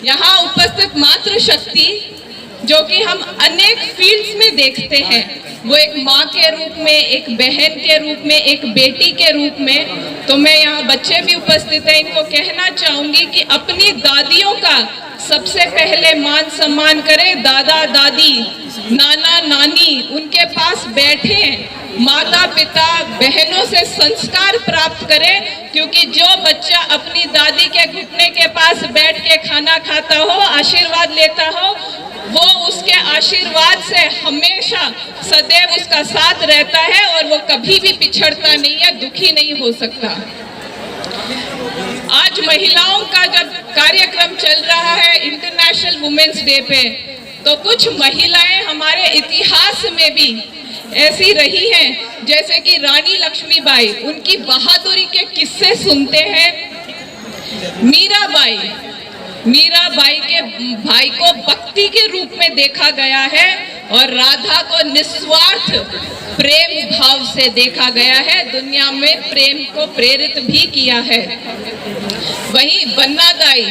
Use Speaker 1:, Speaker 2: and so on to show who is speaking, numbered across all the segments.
Speaker 1: यहाँ उपस्थित मातृशक्ति जो कि हम अनेक फील्ड्स में देखते हैं, वो एक माँ के रूप में, एक बहन के रूप में, एक बेटी के रूप में। तो मैं यहाँ बच्चे भी उपस्थित हैं, इनको कहना चाहूंगी कि अपनी दादियों का सबसे पहले मान सम्मान करें। दादा दादी, नाना नानी उनके पास बैठे, माता पिता बहनों से संस्कार प्राप्त करें, क्योंकि जो बच्चा अपनी दादी के घुटने के पास बैठ के खाना खाता हो, आशीर्वाद लेता हो, वो उसके आशीर्वाद से हमेशा सदैव उसका साथ रहता है और वो कभी भी पिछड़ता नहीं है, दुखी नहीं हो सकता। आज महिलाओं का जब कार्यक्रम चल रहा है इंटरनेशनल वुमेन्स डे पे, तो कुछ महिलाएं हमारे इतिहास में भी ऐसी रही हैं, जैसे कि रानी लक्ष्मीबाई, उनकी बहादुरी के किस्से सुनते हैं। मीराबाई के भाई को भक्ति के रूप में देखा गया है और राधा को निस्वार्थ प्रेम भाव से देखा गया है, दुनिया में प्रेम को प्रेरित भी किया है। वहीं बन्नादाई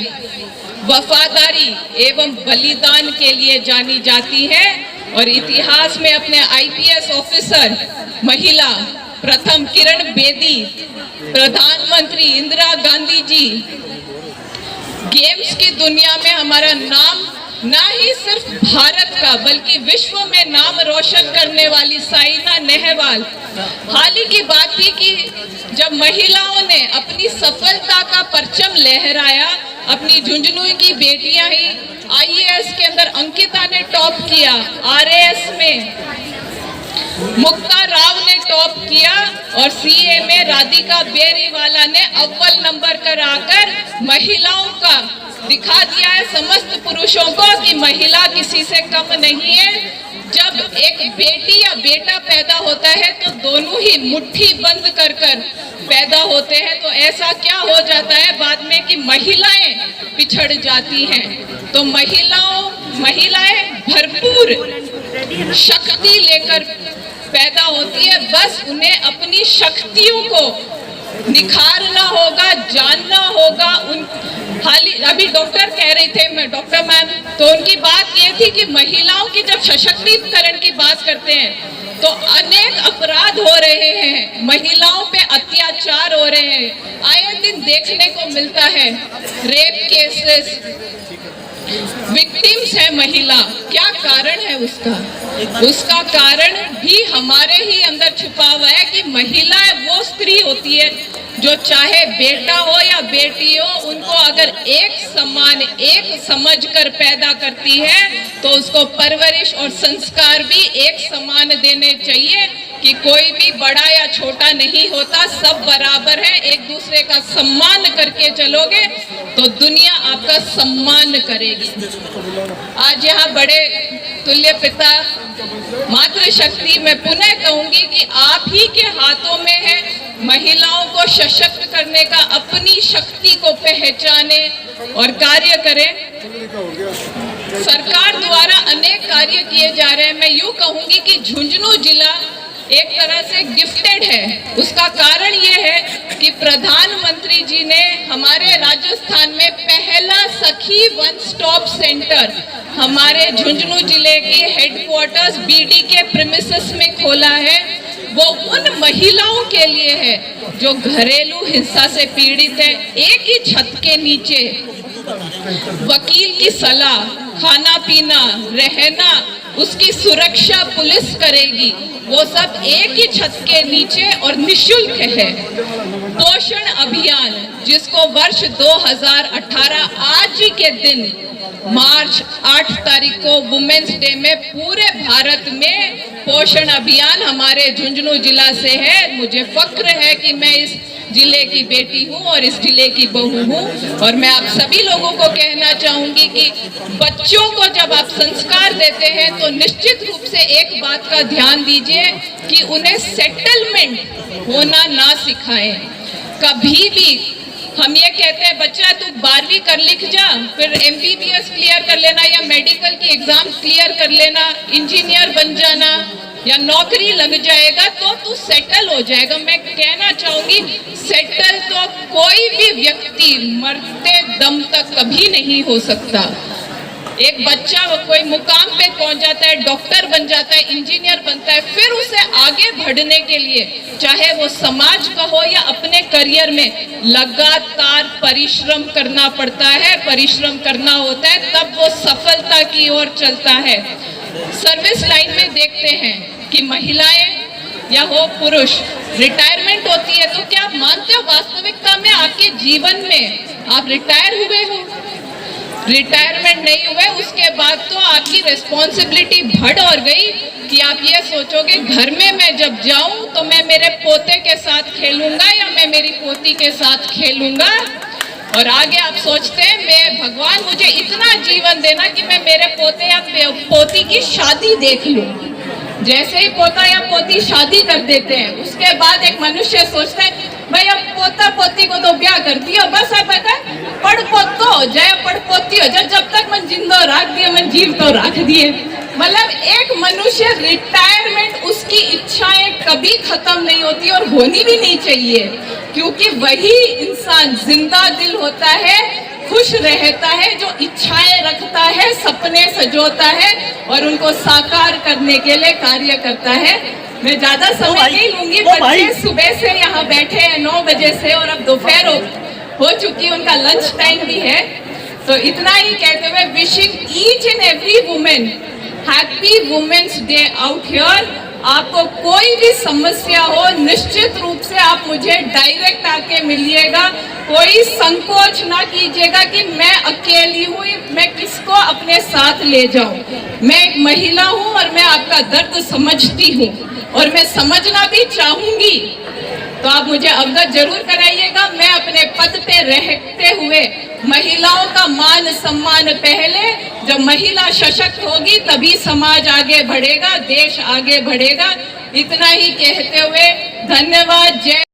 Speaker 1: वफादारी एवं बलिदान के लिए जानी जाती है और इतिहास में अपने आईपीएस ऑफिसर महिला प्रथम किरण बेदी, प्रधानमंत्री इंदिरा गांधी जी, गेम्स की दुनिया में हमारा नाम ना ही सिर्फ भारत का बल्कि विश्व में नाम रोशन करने वाली साइना नेहवाल। हाल ही की बात थी कि जब महिलाओं ने अपनी सफलता का परचम लहराया, अपनी झुंझुनू की बेटियां ही आईएएस के अंदर अंकिता ने टॉप किया, आरएएस में मुक्ता राव ने टॉप किया और सीए में राधिका बेरीवाला ने अव्वल नंबर कराकर महिलाओं का दिखा दिया है समस्त पुरुषों को कि महिला किसी से कम नहीं है। जब एक बेटी या बेटा पैदा होता है तो दोनों ही मुट्ठी बंद कर पैदा होते हैं, तो ऐसा क्या हो जाता है बाद में कि महिलाएं पिछड़ जाती हैं। तो महिलाएं भरपूर शक्ति लेकर पैदा होती है, बस उन्हें अपनी शक्तियों को निखारना होगा, जानना होगा। अभी डॉक्टर कह रहे थे, डॉक्टर मैम, तो उनकी बात ये थी कि महिलाओं की जब सशक्तिकरण की बात करते हैं तो अनेक अपराध हो रहे हैं, महिलाओं पे अत्याचार हो रहे हैं, आए दिन देखने को मिलता है, रेप केसेस, विक्टिम्स है महिला। क्या कारण है उसका कारण भी हमारे ही अंदर छुपा हुआ है कि महिला वो स्त्री होती है जो चाहे बेटा हो या बेटी हो, उनको अगर एक समान, एक समझकर पैदा करती है तो उसको परवरिश और संस्कार भी एक समान देने चाहिए कि कोई भी बड़ा या छोटा नहीं होता, सब बराबर है। एक दूसरे का सम्मान करके चलोगे तो दुनिया आपका सम्मान करेगी। आज यहाँ बड़े तुल्य पिता मातृशक्ति मैं पुनः कहूंगी कि आप ही के हाथों में है महिलाओं को सशक्त करने का, अपनी शक्ति को पहचाने और कार्य करें। सरकार द्वारा अनेक कार्य किए जा रहे हैं। मैं यूं कहूंगी कि झुंझुनू जिला एक तरह से गिफ्टेड है। उसका कारण ये है कि प्रधानमंत्री जी ने हमारे राजस्थान में पहला सखी वन स्टॉप सेंटर हमारे झुंझुनू जिले के हेडक्वार्टर्स बीडी के प्रीमिसेस में खोला है। वो उन महिलाओं के लिए है जो घरेलू हिंसा से पीड़ित है। एक ही छत के नीचे वकील की सलाह, खाना पीना, रहना, उसकी सुरक्षा पुलिस करेगी, वो सब एक ही छत के नीचे और निशुल्क है। पोषण अभियान जिसको वर्ष 2018 आज के दिन मार्च 8 तारीख को वुमेन्स डे में पूरे भारत में पोषण अभियान हमारे झुंझुनू जिला से है। मुझे फक्र है कि मैं इस जिले की बेटी हूँ और इस जिले की बहू हूँ। और मैं आप सभी लोगों को कहना चाहूंगी कि बच्चों को जब आप संस्कार देते हैं तो निश्चित रूप से एक बात का ध्यान दीजिए कि उन्हें सेटलमेंट होना ना सिखाएं। कभी भी हम ये कहते हैं बच्चा तू 12वीं कर लिख जा, फिर एमबीबीएस क्लियर कर लेना या मेडिकल की एग्जाम क्लियर कर लेना, इंजीनियर बन जाना या नौकरी लग जाएगा तो तू सेटल हो जाएगा। मैं कहना चाहूंगी सेटल तो कोई भी व्यक्ति कभी मरते दम तक कभी नहीं हो सकता। एक बच्चा वो कोई मुकाम पे पहुंच जाता है, डॉक्टर बन जाता है, इंजीनियर बनता है, फिर उसे आगे बढ़ने के लिए चाहे वो समाज का हो या अपने करियर में लगातार परिश्रम करना पड़ता है, परिश्रम करना होता है, तब वो सफलता की ओर चलता है। सर्विस लाइन में देखते हैं कि महिलाएं या हो पुरुष, रिटायरमेंट होती है तो क्या आप मानते हो वास्तविकता में आपके जीवन में आप रिटायर हुए हो? रिटायरमेंट नहीं हुए, उसके बाद तो आपकी रिस्पॉन्सिबिलिटी बढ़ और गई कि आप ये सोचोगे घर में मैं जब जाऊं तो मैं मेरे पोते के साथ खेलूंगा या मैं मेरी पोती के साथ खेलूंगा। और आगे आप सोचते हैं मैं भगवान मुझे इतना जीवन देना कि मैं मेरे पोते या पोती की शादी देख लूं। जैसे ही पोता या पोती शादी कर देते हैं उसके बाद एक मनुष्य सोचता है भाई अब पोता पोती को तो ब्याह कर दिया, बस अब पढ़ पोतो जय पढ़ पोती हो जब तक मन जिंदो रख दिए मन जीव तो रख दिए। मतलब एक मनुष्य रिटायरमेंट उसकी इच्छाएं कभी खत्म नहीं होती और होनी भी नहीं चाहिए, क्योंकि वही इंसान जिंदा दिल होता है, खुश रहता है, जो इच्छाएं रखता है, सपने सजोता है और उनको साकार करने के लिए कार्य करता है। मैं ज्यादा समय नहीं लूंगी, बच्चे सुबह से यहाँ बैठे हैं 9 बजे से और अब दोपहर हो चुकी, उनका लंच टाइम भी है। तो इतना ही कहते हुए wishing each and every women happy women's day out here. आपको कोई भी समस्या हो निश्चित रूप से आप मुझे डायरेक्ट आके मिलिएगा, कोई संकोच ना कीजिएगा कि मैं अकेली हूँ, मैं किसको अपने साथ ले जाऊं। मैं एक महिला हूँ और मैं आपका दर्द समझती हूँ और मैं समझना भी चाहूंगी, तो आप मुझे अवगत जरूर कराइएगा। मैं अपने पद पे रहते हुए महिलाओं का मान सम्मान पहले, जब महिला सशक्त होगी तभी समाज आगे बढ़ेगा, देश आगे बढ़ेगा। इतना ही कहते हुए धन्यवाद। जय